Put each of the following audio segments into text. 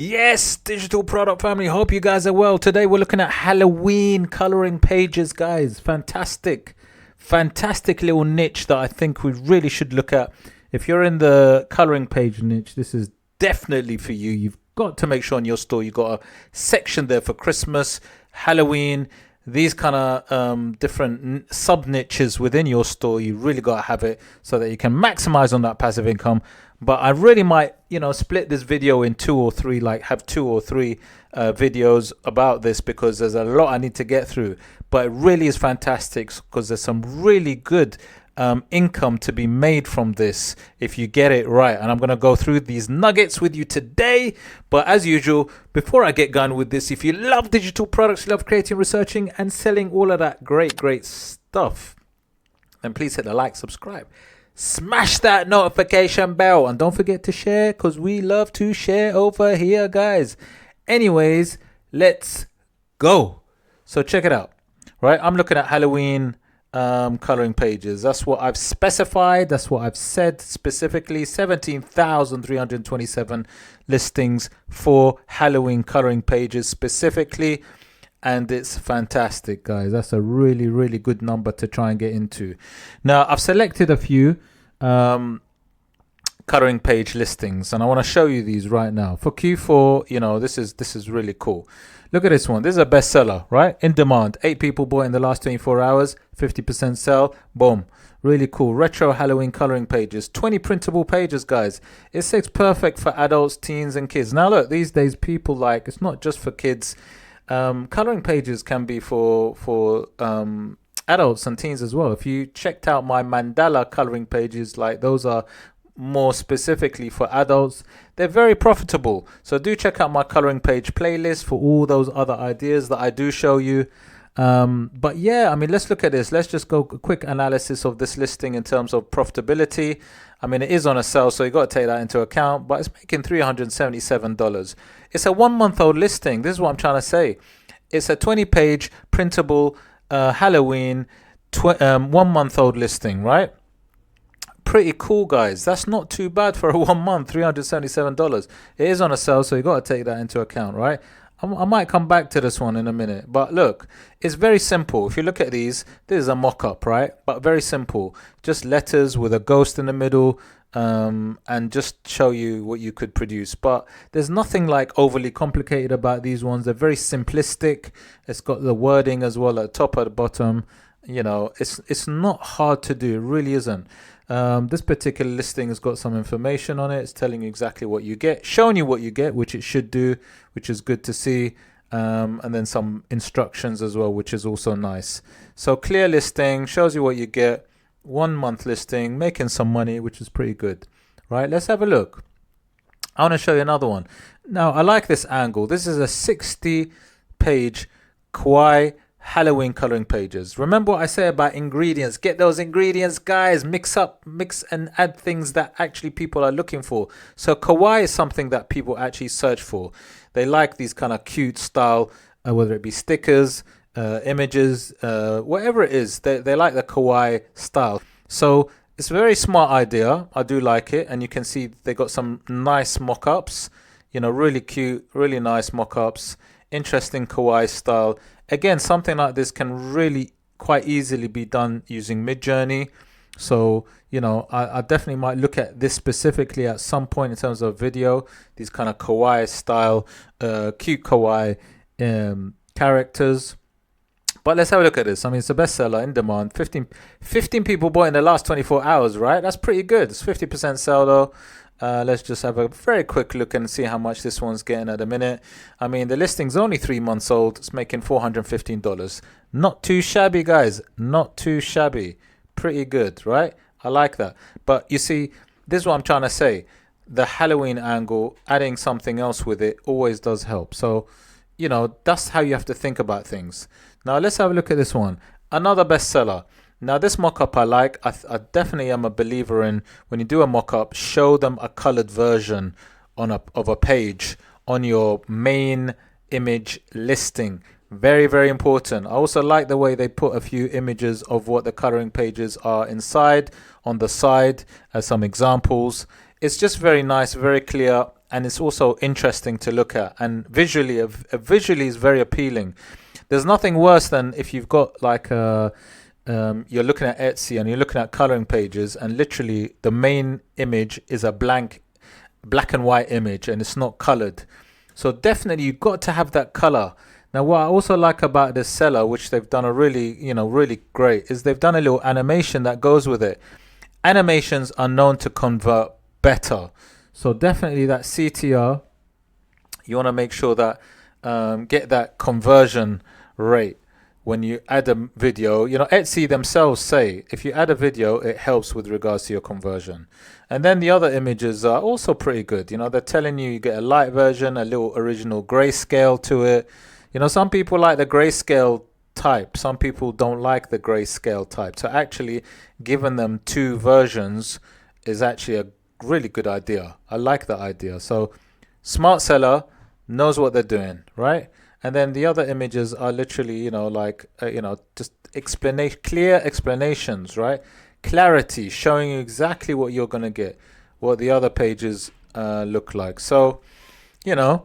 Yes, digital product family. Hope you guys are well. Today we're looking at Halloween coloring pages, guys. Fantastic, fantastic little niche that I think we really should look at. If you're in the coloring page niche, this is definitely for you. You've got to make sure in your store you've got a section there for Christmas, Halloween, these kind of different sub niches within your store. You really got to have it so that you can maximize on that passive income. But I really might, split this video in two or three, like have two or three videos about this because there's a lot I need to get through. But it really is fantastic because there's some really good income to be made from this if you get it right. And I'm going to go through these nuggets with you today. But as usual, before I get going with this, if you love digital products, you love creating, researching, and selling all of that great stuff, then please hit the like, subscribe. Smash that notification bell and don't forget to share because we love to share over here, guys. Anyways, let's go. So check it out. Right, I'm looking at Halloween coloring pages. That's what I've specified. That's what I've said specifically. 17,327 listings for Halloween coloring pages specifically. And it's fantastic, guys. That's a really good number to try and get into. Now, I've selected a few coloring page listings, and I want to show you these right now. For Q4, this is really cool. Look at this one. This is a bestseller, right? In demand. 8 people bought in the last 24 hours. 50% sell. Boom. Really cool. Retro Halloween coloring pages. 20 printable pages, guys. It's perfect for adults, teens, and kids. Now, look, these days people it's not just for kids. Coloring pages can be for adults and teens as well. If you checked out my mandala coloring pages, those are more specifically for adults. They're very profitable. So do check out my coloring page playlist for all those other ideas that I do show you. But yeah, let's look at this. Let's just go a quick analysis of this listing in terms of profitability. It is on a sale, so you got to take that into account, but it's making $377. It's a 1 month old listing. This is what I'm trying to say. It's a 20-page printable Halloween 1 month old listing, right? Pretty cool, guys. That's not too bad for a 1 month, $377. It is on a sale, so you got to take that into account, right? I might come back to this one in a minute, but look, it's very simple. If you look at these, this is a mock-up, right? But very simple, just letters with a ghost in the middle, and just show you what you could produce. But there's nothing overly complicated about these ones. They're very simplistic. It's got the wording as well at the top, at the bottom. It's not hard to do. It really isn't. This particular listing has got some information on it. It's telling you exactly what you get, showing you what you get, which it should do, which is good to see. And then some instructions as well, which is also nice. So clear listing, shows you what you get. 1 month listing, making some money, which is pretty good. Right, let's have a look. I want to show you another one. Now, I like this angle. This is a 60-page kawaii Halloween coloring pages. Remember what I say about ingredients. Get those ingredients, guys. Mix and add things that actually people are looking for. So kawaii is something that people actually search for. They like these kind of cute style, whether it be stickers, images, whatever it is. They like the kawaii style. So it's a very smart idea. I do like it. And you can see they got some nice mock-ups. Really cute, really nice mock-ups. Interesting kawaii style. Again, something like this can really quite easily be done using Midjourney. So, I definitely might look at this specifically at some point in terms of video. These kind of kawaii style, cute kawaii characters. But let's have a look at this. It's a bestseller, in demand. 15 people bought in the last 24 hours, right? That's pretty good. It's 50% sell though. Let's just have a very quick look and see how much this one's getting at a minute. The listing's only 3 months old. It's making $415. Not too shabby, guys. Not too shabby. Pretty good, right? I like that. But you see, this is what I'm trying to say. The Halloween angle, adding something else with it always does help. So, that's how you have to think about things. Now, let's have a look at this one. Another bestseller. Now, this mock-up I like. I definitely am a believer in when you do a mock-up, show them a colored version of a page on your main image listing. Very important. I also like the way they put a few images of what the coloring pages are inside on the side as some examples. It's just very nice, very clear, and it's also interesting to look at, and visually is very appealing. There's nothing worse than if you've got like a you're looking at Etsy and you're looking at coloring pages, and literally the main image is a black and white image and it's not colored. So definitely you've got to have that color. Now what I also like about this seller, which they've done a really great, is they've done a little animation that goes with it. Animations are known to convert better. So definitely that CTR, you want to make sure that get that conversion rate. When you add a video, Etsy themselves say if you add a video, it helps with regards to your conversion. And then the other images are also pretty good. They're telling you get a light version, a little original grayscale to it. Some people like the grayscale type. Some people don't like the grayscale type. So actually giving them two versions is actually a really good idea. I like that idea. So smart seller knows what they're doing, right? And then the other images are literally, just clear explanations, right? Clarity, showing you exactly what you're going to get, what the other pages look like. So, doing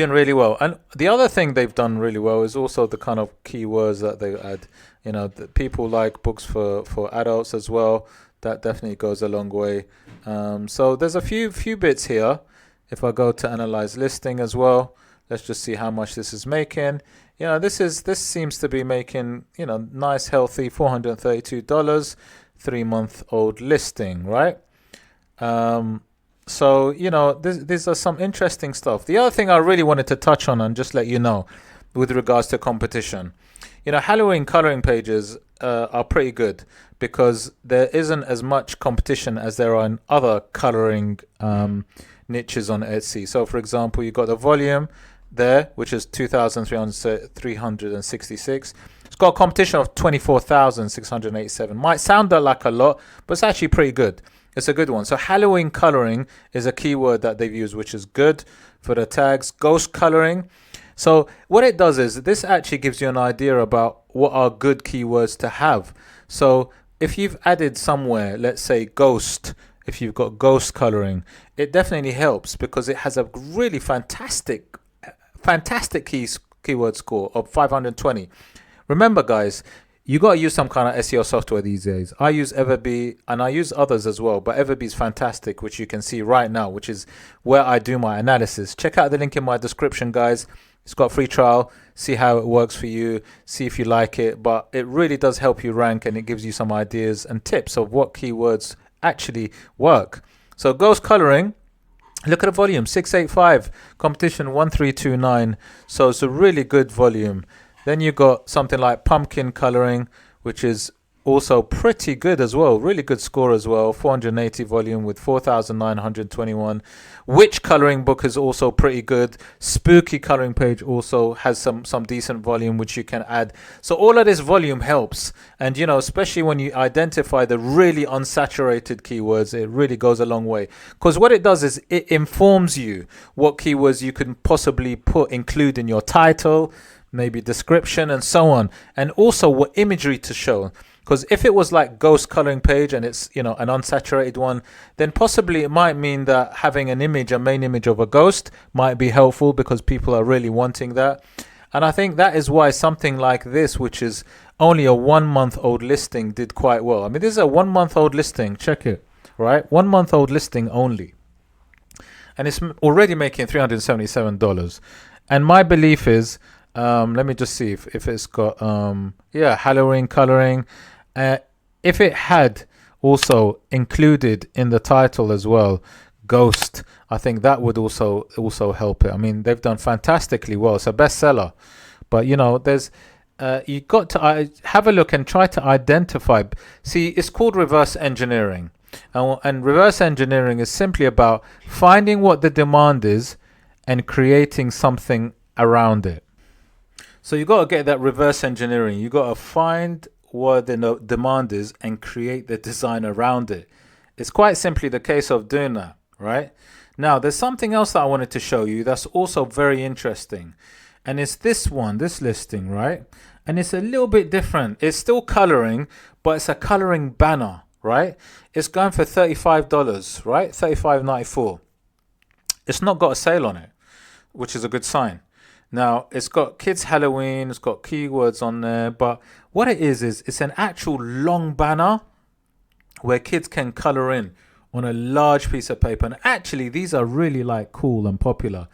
really well. And the other thing they've done really well is also the kind of keywords that they add. That people like books for adults as well. That definitely goes a long way. So there's a few bits here. If I go to analyze listing as well, let's just see how much this is making. This seems to be making, nice, healthy $432, 3-month-old listing, right? So, these are some interesting stuff. The other thing I really wanted to touch on and just let you know with regards to competition, Halloween coloring pages are pretty good because there isn't as much competition as there are in other coloring niches on Etsy. So, for example, you've got the volume there, which is 2,366. It's got a competition of 24,687. Might sound like a lot, but it's actually pretty good. It's a good one. So Halloween coloring is a keyword that they've used, which is good for the tags. Ghost coloring. So what it does is this actually gives you an idea about what are good keywords to have. So if you've added somewhere, let's say ghost, if you've got ghost coloring, it definitely helps because it has a really fantastic keyword score of 520. Remember, guys, you got to use some kind of SEO software these days. I use EVERBEE and I use others as well, but EVERBEE is fantastic, which you can see right now, which is where I do my analysis. Check out the link in my description, guys. It's got a free trial. See how it works for you. See if you like it, but it really does help you rank and it gives you some ideas and tips of what keywords actually work. So ghost coloring. Look at the volume, 685, competition 1329. So it's a really good volume. Then you got something like pumpkin coloring, which is also pretty good as well. Really good score as well. 480 volume with 4,921. Witch coloring book is also pretty good. Spooky coloring page also has some decent volume which you can add. So all of this volume helps. And especially when you identify the really unsaturated keywords, it really goes a long way. Because what it does is it informs you what keywords you can possibly include in your title, maybe description and so on, and also what imagery to show. Because if it was like ghost coloring page and it's an unsaturated one, then possibly it might mean that having a main image of a ghost might be helpful because people are really wanting that. And I think that is why something like this, which is only a 1-month-old listing, did quite well. I mean, this is a 1-month-old listing. Check it, right? 1-month-old listing only, and it's already making $377. And my belief is, let me just see if it's got Halloween coloring. If it had also included in the title as well ghost, I think that would also help it. I mean, they've done fantastically well. It's a bestseller, but there's you got to have a look and try to identify. See, it's called reverse engineering, and reverse engineering is simply about finding what the demand is and creating something around it. So you got to get that reverse engineering. You got to find what the demand is and create the design around it. It's quite simply the case of doing that, right? Now, there's something else that I wanted to show you that's also very interesting. And it's this listing, right? And it's a little bit different. It's still coloring, but it's a coloring banner, right? It's going for $35, right? $35.94. it's not got a sale on it, which is a good sign. Now, it's got kids Halloween, it's got keywords on there, but what it is it's an actual long banner where kids can color in on a large piece of paper. And actually, these are really like cool and popular.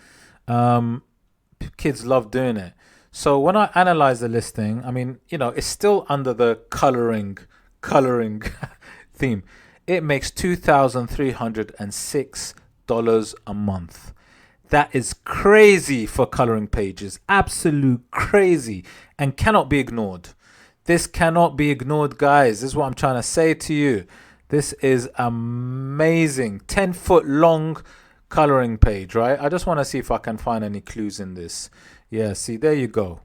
Kids love doing it. So when I analyze the listing, I mean, it's still under the coloring theme. It makes $2,306 a month. That is crazy for coloring pages. Absolute crazy, and cannot be ignored. This cannot be ignored, guys. This is what I'm trying to say to you. This is amazing. 10-foot long coloring page, right? I just want to see if I can find any clues in this. Yeah, see, there you go.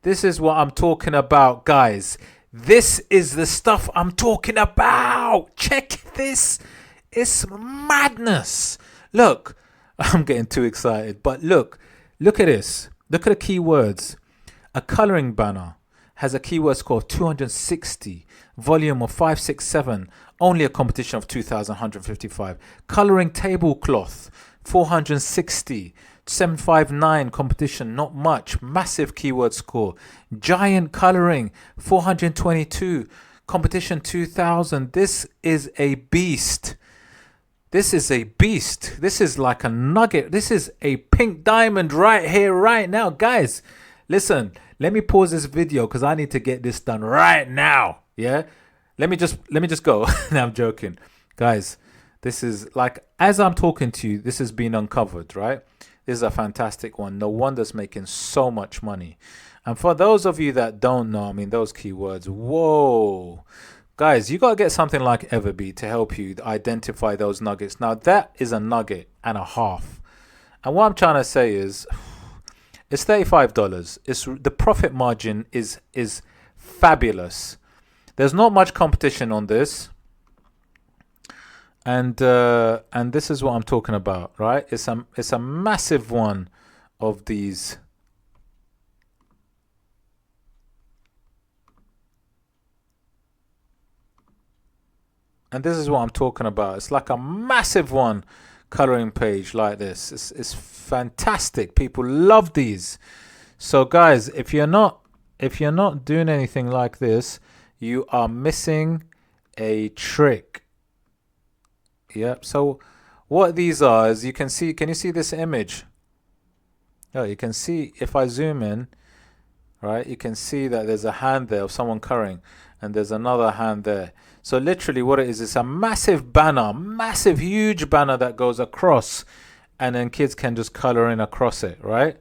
This is what I'm talking about, guys. This is the stuff I'm talking about. Check this. It's madness. Look, I'm getting too excited, but look at this. Look at the keywords. A coloring banner has a keyword score of 260, volume of 567, only a competition of 2,155. Coloring tablecloth, 460, 759 competition, not much, massive keyword score. Giant coloring, 422, competition 2,000. This is a beast. This is a beast. This is like a nugget. This is a pink diamond right here, right now. Guys, listen, let me pause this video because I need to get this done right now. Yeah? Let me just go. No, I'm joking. Guys, this is like, as I'm talking to you, this has been uncovered, right? This is a fantastic one. No wonder it's making so much money. And for those of you that don't know, I mean, those keywords, whoa. Guys, you got to get something like EVERBEE to help you identify those nuggets. Now, that is a nugget and a half. And what I'm trying to say is, it's $35. The profit margin is fabulous. There's not much competition on this. And this is what I'm talking about, right? It's a massive one of these. And this is what I'm talking about. It's like a massive one coloring page like this. It's fantastic. People love these. So guys, if you're not doing anything like this, you are missing a trick. Yep. So what these are is, you can see, can you see this image? Oh, you can see, if I zoom in, right, you can see that there's a hand there of someone coloring, and there's another hand there. So literally what it is, it's a massive banner, massive, huge banner that goes across, and then kids can just color in across it, right?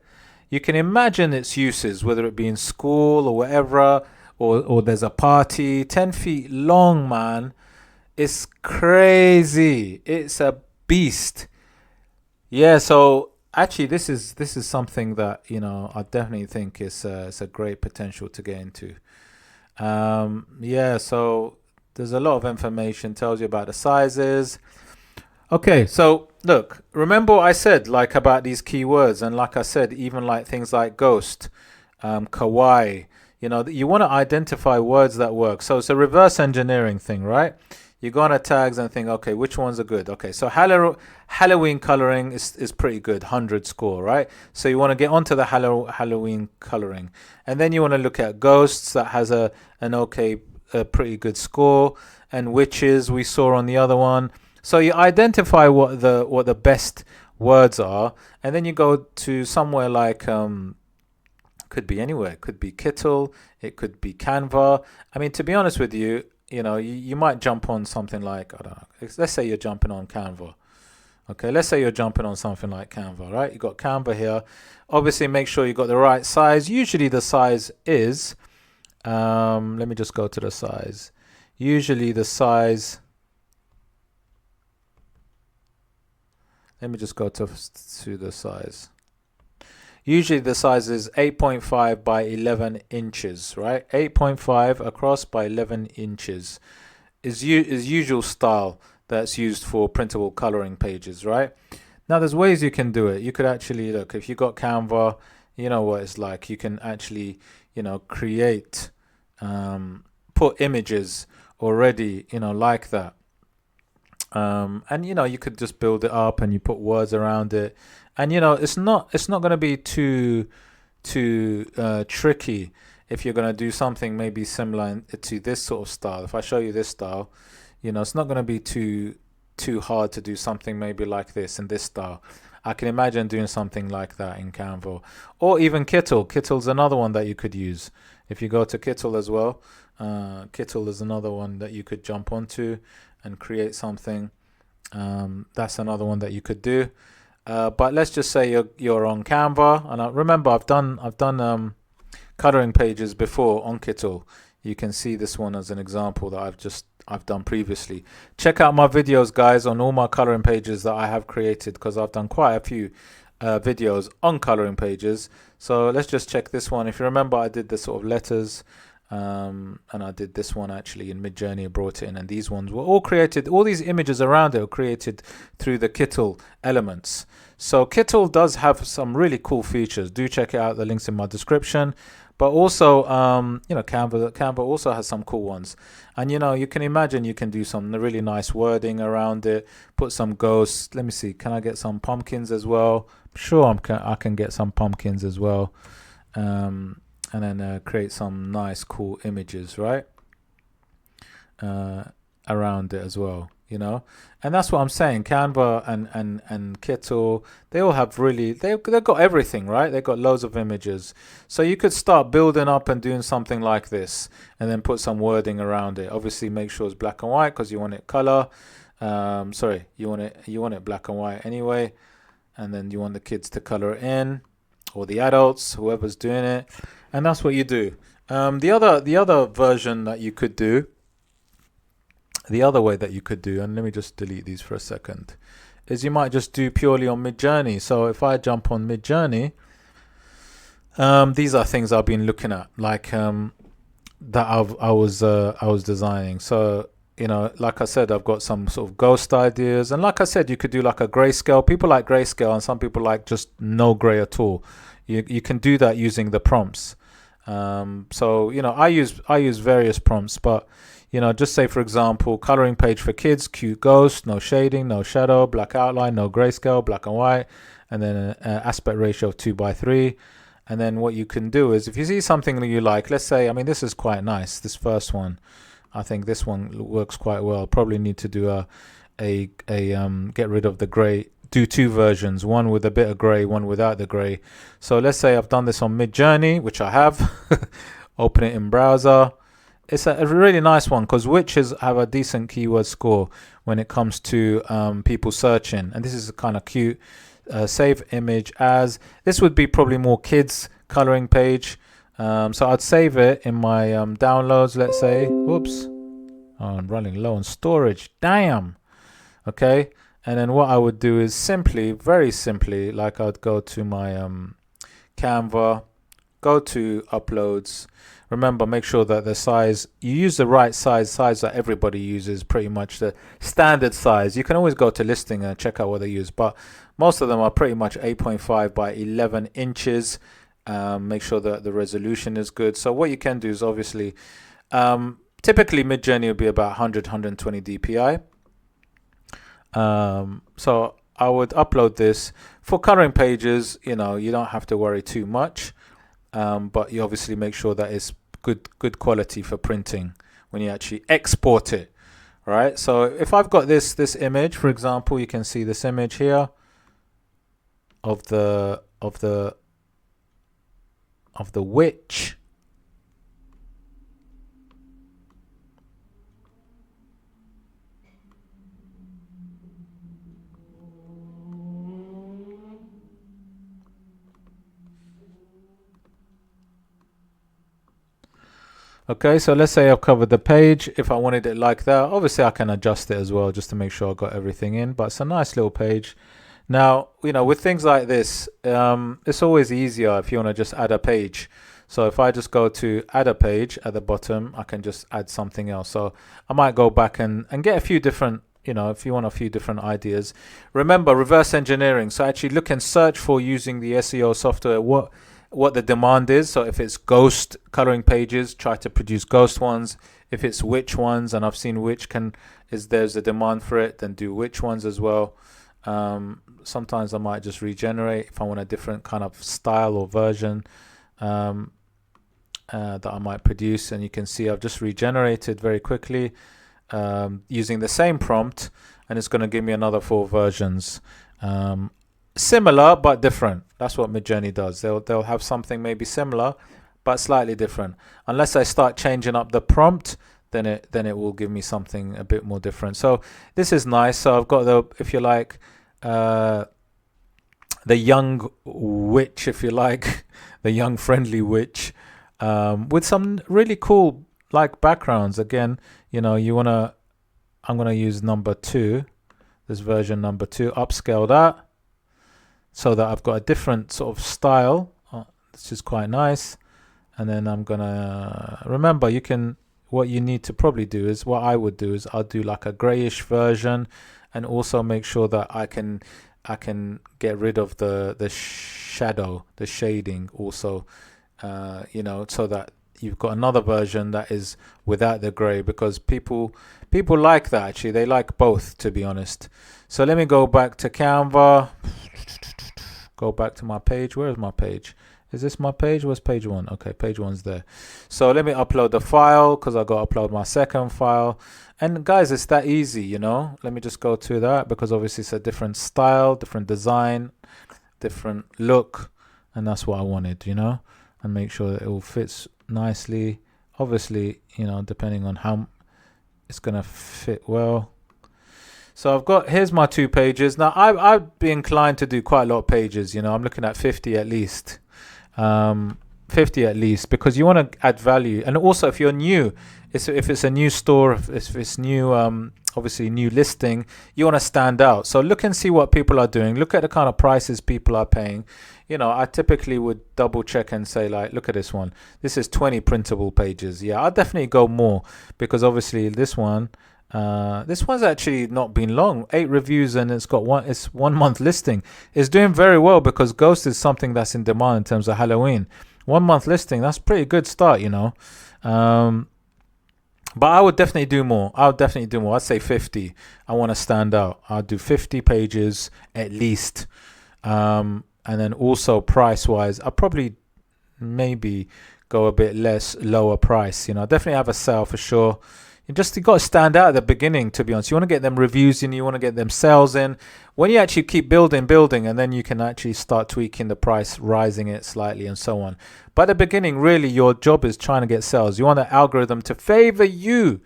You can imagine its uses, whether it be in school or whatever, or there's a party. 10 feet long, man. It's crazy. It's a beast. Yeah, so actually this is something that, I definitely think it's a great potential to get into. Yeah, so there's a lot of information, tells you about the sizes. Okay, so look, remember what I said, like, about these keywords, and like I said, even like things like ghost, kawaii, you want to identify words that work. So it's a reverse engineering thing, right? You go on to tags and think, okay, which ones are good? Okay, so Halloween coloring is pretty good, 100 score, right? So you want to get onto the Halloween coloring, and then you want to look at ghosts, that has a pretty good score, and witches we saw on the other one. So you identify what the best words are, and then you go to somewhere like could be anywhere. It could be Kittle, it could be Canva. I mean, to be honest with you, you might jump on something like, I don't know, let's say you're jumping on Canva. Okay, let's say you're jumping on something like Canva, right? You got Canva here. Obviously, make sure you got the right size. Usually the size is, let me just go to the size. Usually the size, let me just go to the size. Usually the size is 8.5 by 11 inches, right? 8.5 across by 11 inches is usual style that's used for printable coloring pages, right? Now there's ways you can do it. You could actually, look, if you got Canva, you know what it's like. You can actually, create, put images already, like that. And you could just build it up and you put words around it, and it's not going to be too tricky if you're going to do something maybe similar to this sort of style. If I show you this style, it's not going to be too hard to do something maybe like this in this style. I can imagine doing something like that in Canva, or even Kittle. Kittle's another one that you could use. If you go to Kittle as well, Kittle is another one that you could jump onto and create something. That's another one that you could do. But let's just say you're on Canva, and remember I've done coloring pages before on Kittle. You can see this one as an example that I've done previously. Check out my videos, guys, on all my coloring pages that I have created, because I've done quite a few videos on coloring pages. So let's just check this one. If you remember, I did the sort of letters, and I did this one actually in Midjourney. I brought it in, and these ones were all created. All these images around it were created through the Kittle elements. So Kittle does have some really cool features. Do check it out. The link's in my description. But also, Canva also has some cool ones. And, you can imagine you can do some really nice wording around it, put some ghosts. Let me see. Can I get some pumpkins as well? Sure, I can get some pumpkins as well. And then create some nice, cool images, right? Around it as well. And that's what I'm saying. Canva and Kittle, they all have they've got everything, right? They've got loads of images. So you could start building up and doing something like this, and then put some wording around it. Obviously make sure it's black and white, because you want it color. You want it black and white anyway, and then you want the kids to color it in, or the adults, whoever's doing it, and that's what you do. The other version that you could do, the other way that you could do, and let me just delete these for a second, is you might just do purely on Midjourney. So if I jump on Midjourney, these are things I've been looking at, like that I was designing. So like I said, I've got some sort of ghost ideas, and like I said, you could do like a grayscale. People like grayscale, and some people like just no gray at all. You can do that using the prompts. So I use various prompts, but just say, for example, coloring page for kids, cute ghost, no shading, no shadow, black outline, no grayscale, black and white, and then an aspect ratio of 2:3. And then what you can do is, if you see something that you like, let's say, this is quite nice, this first one. I think this one works quite well. Probably need to do a get rid of the gray. Do two versions, one with a bit of gray, one without the gray. So let's say I've done this on Midjourney, which I have. Open it in browser. It's a really nice one, because witches have a decent keyword score when it comes to people searching. And this is kind of cute. Save image as. This would be probably more kids coloring page. So I'd save it in my downloads, let's say. Oops. Oh, I'm running low on storage. Damn. Okay. And then what I would do is very simply, like I'd go to my Canva, go to uploads. Remember, make sure that the size, you use the right size that everybody uses, pretty much the standard size. You can always go to listing and check out what they use, but most of them are pretty much 8.5 by 11 inches. Make sure that the resolution is good. So what you can do is obviously, typically Midjourney will be about 120 dpi. So I would upload this. For coloring pages, you don't have to worry too much, but you obviously make sure that it's good quality for printing when you actually export it. Right. So if I've got this image, for example, you can see this image here of the witch. Okay, so let's say I've covered the page. If I wanted it like that, obviously I can adjust it as well, just to make sure I got everything in, but it's a nice little page. Now, with things like this, it's always easier if you want to just add a page. So if I just go to add a page at the bottom, I can just add something else. So I might go back and get a few different, if you want a few different ideas. Remember, reverse engineering. So actually look and search for, using the SEO software, what the demand is. So if it's ghost coloring pages, try to produce ghost ones. if it's which ones, and I've seen which there's a demand for it, then do which ones as well. Sometimes I might just regenerate if I want a different kind of style or version that I might produce. And you can see I've just regenerated very quickly using the same prompt, and it's going to give me another 4 versions. Similar but different. That's what Midjourney does. They'll have something maybe similar but slightly different. Unless I start changing up the prompt, then it will give me something a bit more different. So this is nice. So I've got the, if you like, the young witch, if you like, the young friendly witch, with some really cool like backgrounds. Again, you know, I'm gonna use number 2, this version number 2, upscale that so that I've got a different sort of style. This is quite nice. And then I'm gonna remember, what you need to probably do is, what I would do is I'll do like a grayish version, and also make sure that I can get rid of the shadow, the shading also, you know, so that you've got another version that is without the gray, because people like that. Actually, they like both, to be honest. So let me go back to Canva, go back to my page. Where is my page? Is this my page? Where's page 1? Okay, page 1's there. So let me upload the file, because I got to upload my second file. And guys, it's that easy, you know. Let me just go to that, because obviously it's a different style, different design, different look, and that's what I wanted, you know. And make sure that it all fits nicely. Obviously, you know, depending on how it's gonna fit well. So I've got, here's my 2 pages. Now I'd be inclined to do quite a lot of pages, you know. I'm looking at 50 at least. 50 at least, because you want to add value. And also, if you're new, if it's a new store, if it's new, obviously new listing, you want to stand out. So look and see what people are doing. Look at the kind of prices people are paying. You know, I typically would double check and say, like, look at this one. This is 20 printable pages. Yeah, I'll definitely go more, because obviously this one's actually not been long, 8 reviews, and it's 1 month listing. It's doing very well, because Ghost is something that's in demand in terms of Halloween. 1 month listing, that's pretty good start, you know. But I would definitely do more. I'd say 50. I want to stand out. I'll do 50 pages at least. And then also price wise, I'll probably maybe go a bit lower price, you know. Definitely have a sale for sure. You got to stand out at the beginning, to be honest. You want to get them reviews in, you want to get them sales in. When you actually keep building, and then you can actually start tweaking the price, rising it slightly, and so on. But at the beginning, really, your job is trying to get sales. You want the algorithm to favor you.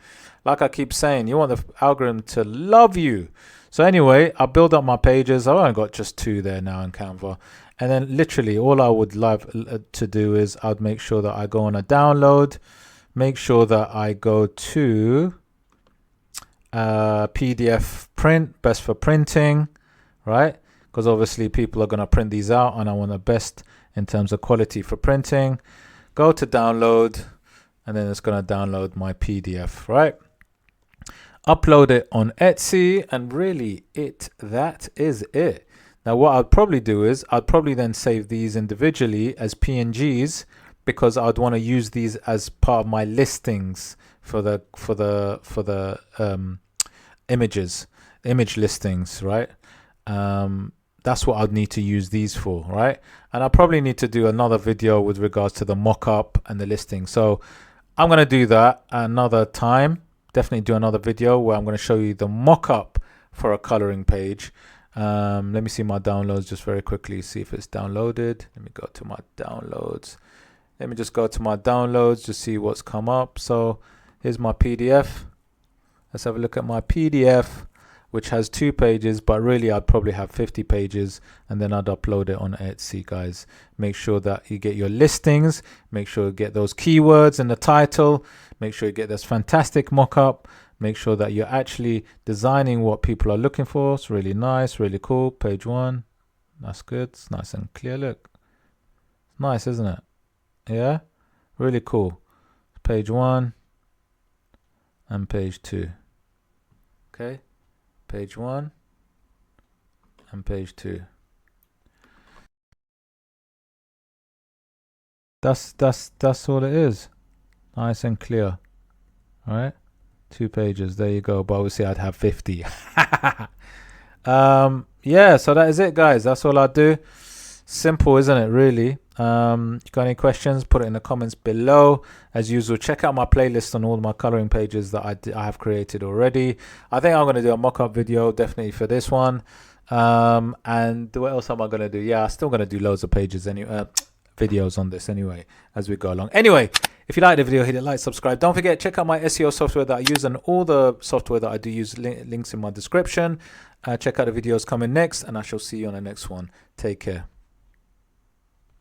Like I keep saying, you want the algorithm to love you. So anyway, I build up my pages. I've only got just 2 there now in Canva. And then literally all I would love to do is I'd make sure that I go on a download. Make sure that I go to PDF print, best for printing, right? Because obviously people are going to print these out, and I want the best in terms of quality for printing. Go to download, and then it's going to download my PDF, right? Upload it on Etsy, and really that is it. Now what I'd probably do is I'd probably then save these individually as PNGs, because I'd want to use these as part of my listings for the image listings, right? That's what I'd need to use these for, right? And I probably need to do another video with regards to the mock-up and the listing. So I'm going to do that another time. Definitely do another video where I'm going to show you the mock-up for a coloring page. Let me see my downloads just very quickly, see if it's downloaded. Let me go to my downloads. Let me just go to my downloads to see what's come up. So here's my PDF. Let's have a look at my PDF, which has 2 pages, but really I'd probably have 50 pages, and then I'd upload it on Etsy, guys. Make sure that you get your listings. Make sure you get those keywords in the title. Make sure you get this fantastic mock-up. Make sure that you're actually designing what people are looking for. It's really nice, really cool. Page 1. That's good. It's nice and clear. Look. Nice, isn't it? Yeah, really cool. Page 1 and page 2. Okay, page 1 and page 2. That's all it is. Nice and clear. All right, 2 pages. There you go. But obviously, I'd have 50. Yeah. So that is it, guys. That's all I do. Simple, isn't it? Really. You got any questions? Put it in the comments below. As usual, check out my playlist on all my coloring pages that I have created already. I think I'm going to do a mock-up video definitely for this one. And what else am I going to do? Yeah, I'm still going to do loads of pages anyway, videos on this anyway as we go along. Anyway, if you like the video, hit it like, subscribe. Don't forget, check out my SEO software that I use and all the software that I do use, links in my description. Check out the videos coming next, and I shall see you on the next one. Take care.